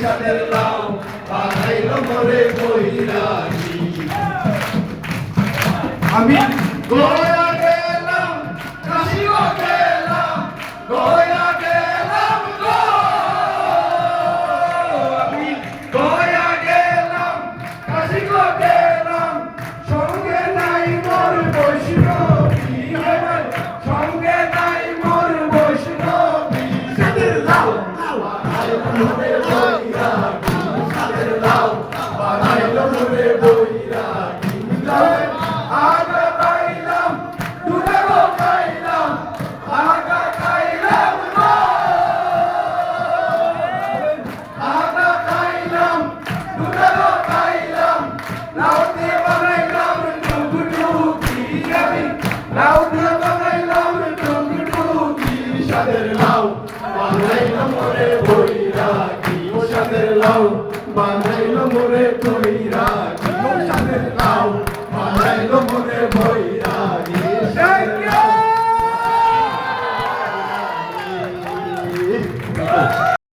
সাদের লাউ বানাইলো মোরে বৈরাগী আমি গোয়া গেলাম কাশিও গেলাম গোয়া গেলাম গো আমি গোয়া গেলাম কাশিও গেলাম সঙ্গে নাই মোর বৈষ্ণবী সঙ্গে নাই মোর বৈষ্ণবী সাদের লাউ বানাইলো মোরে বৈরাগী সাদের লাউ বানাইলো মোরে বৈরাগী আগা খাইলাম দুধও খাইলাম আগা খাইলাম গো আগা খাইলাম দুধও খাইলাম লাউ দিয়ে বানাইলাম টুকটুকি আমি লাউ দিয়ে বানাইলাম টুকটুকি সাদের লাউ বানাইলো মোরে বৈরাগী ও সাদের লাউ বানাইলো মোরে বৈরাগী